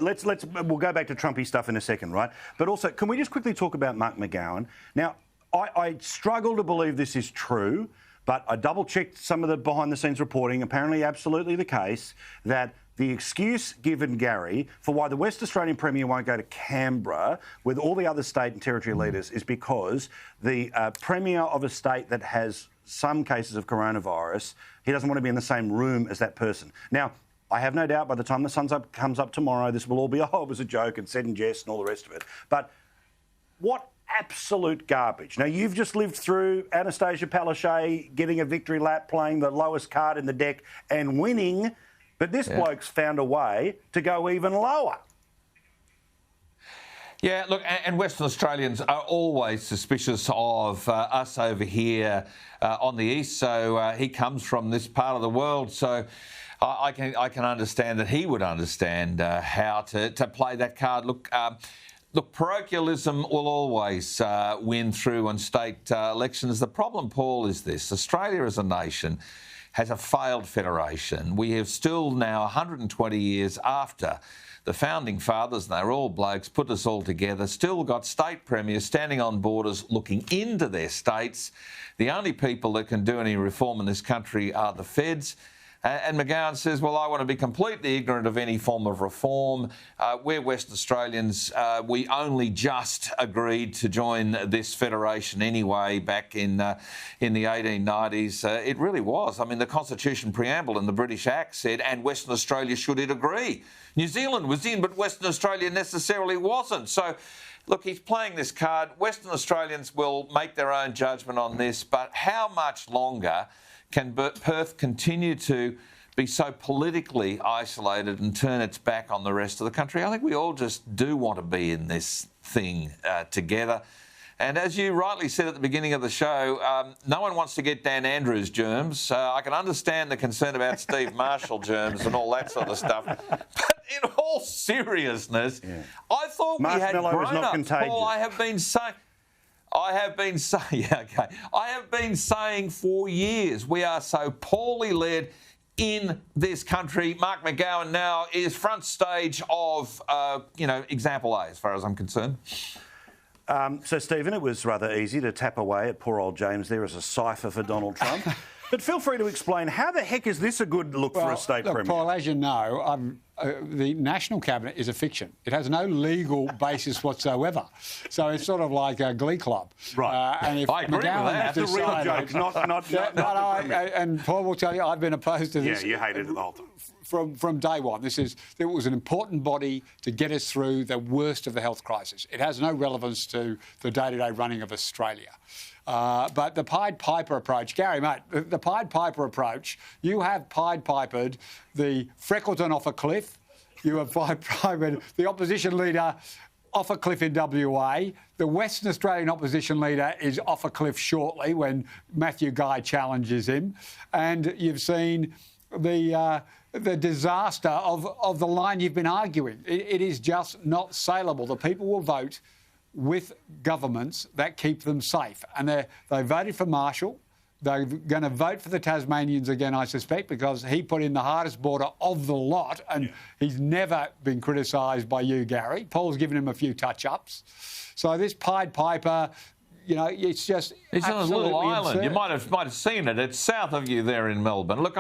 we'll go back to Trumpy stuff in a second, right? But also, can we just quickly talk about Mark McGowan? Now, I struggle to believe this is true, but I double-checked some of the behind-the-scenes reporting. Apparently, absolutely the case that the excuse given, Gary, for why the West Australian Premier won't go to Canberra with all the other state and territory leaders is because the Premier of a state that has some cases of coronavirus, he doesn't want to be in the same room as that person. Now, I have no doubt by the time the sun comes up tomorrow, this will all be, oh, it was a joke and said in jest and all the rest of it. But what absolute garbage. Now, you've just lived through Anastasia Palaszczuk getting a victory lap, playing the lowest card in the deck and winning, but this bloke's found a way to go even lower. Yeah, look, and Western Australians are always suspicious of us over here on the east. So he comes from this part of the world. So I can understand that he would understand how to play that card. Look, parochialism will always win through on state elections. The problem, Paul, is this. Australia as a nation has a failed federation. We have still now 120 years after the founding fathers, and they're all blokes, put us all together, still got state premiers standing on borders looking into their states. The only people that can do any reform in this country are the feds. And McGowan says, well, I want to be completely ignorant of any form of reform. We're Western Australians. We only just agreed to join this federation anyway back in the 1890s. It really was. I mean, the Constitution preamble in the British Act said, and Western Australia should it agree. New Zealand was in, but Western Australia necessarily wasn't. So, look, he's playing this card. Western Australians will make their own judgment on this, but how much longer can Perth continue to be so politically isolated and turn its back on the rest of the country? I think we all just do want to be in this thing together. And as you rightly said at the beginning of the show, no one wants to get Dan Andrews germs. I can understand the concern about Steve Marshall germs and all that sort of stuff. But in all seriousness, I thought we had grown-ups. Paul, I have been saying for years we are so poorly led in this country. Mark McGowan now is front stage of, example A, as far as I'm concerned. So, Stephen, it was rather easy to tap away at poor old James there as a cipher for Donald Trump. But feel free to explain, how the heck is this a good look for a state premier? Paul, as you know, the National Cabinet is a fiction. It has no legal basis whatsoever. So it's sort of like a glee club. Right. And if I agree with that. That's a real joke, not and Paul will tell you, I've been opposed to this. Yeah, you hated it the whole time. From day one. It was an important body to get us through the worst of the health crisis. It has no relevance to the day-to-day running of Australia. But the Pied Piper approach, Gary, mate, the Pied Piper approach, you have Pied Pipered the Freckleton off a cliff, you have Pied Pipered the opposition leader off a cliff in WA. The Western Australian opposition leader is off a cliff shortly when Matthew Guy challenges him. And you've seen the disaster of the line you've been arguing. It is just not saleable. The people will vote with governments that keep them safe. And they voted for Marshall. They're going to vote for the Tasmanians again, I suspect, because he put in the hardest border of the lot, and he's never been criticised by you, Gary. Paul's given him a few touch-ups. So this Pied Piper, it's just it's on a little island. absurd. You might have seen it. It's south of you there in Melbourne. Look,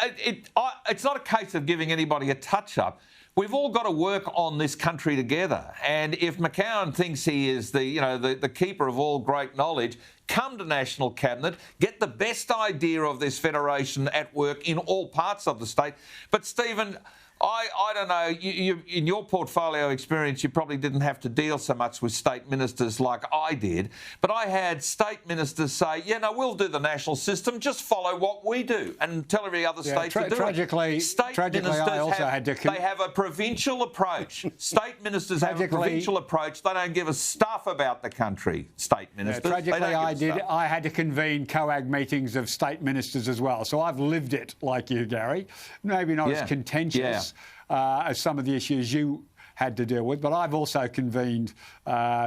it's not a case of giving anybody a touch-up. We've all got to work on this country together. And if McGowan thinks he is the keeper of all great knowledge, come to National Cabinet, get the best idea of this federation at work in all parts of the state. But, Stephen, I don't know, you in your portfolio experience, you probably didn't have to deal so much with state ministers like I did, but I had state ministers say, we'll do the national system, just follow what we do, and tell every other state to do tragically, it. State ministers I also had to... They have a provincial approach. State ministers have a provincial approach. They don't give a stuff about the country, state ministers. Tragically, I had to convene COAG meetings of state ministers as well, so I've lived it like you, Gary. Maybe not as contentious as some of the issues you had to deal with, but I've also convened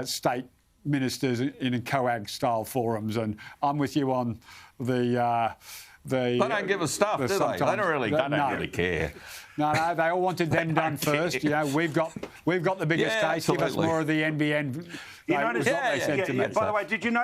state ministers in COAG-style forums, and I'm with you on the They don't give us stuff, do they? They don't really care. No, they all wanted them done first. You know, we've got the biggest taste. Absolutely. Give us more of the NBN. You noticed, they said to me. By the way, did you notice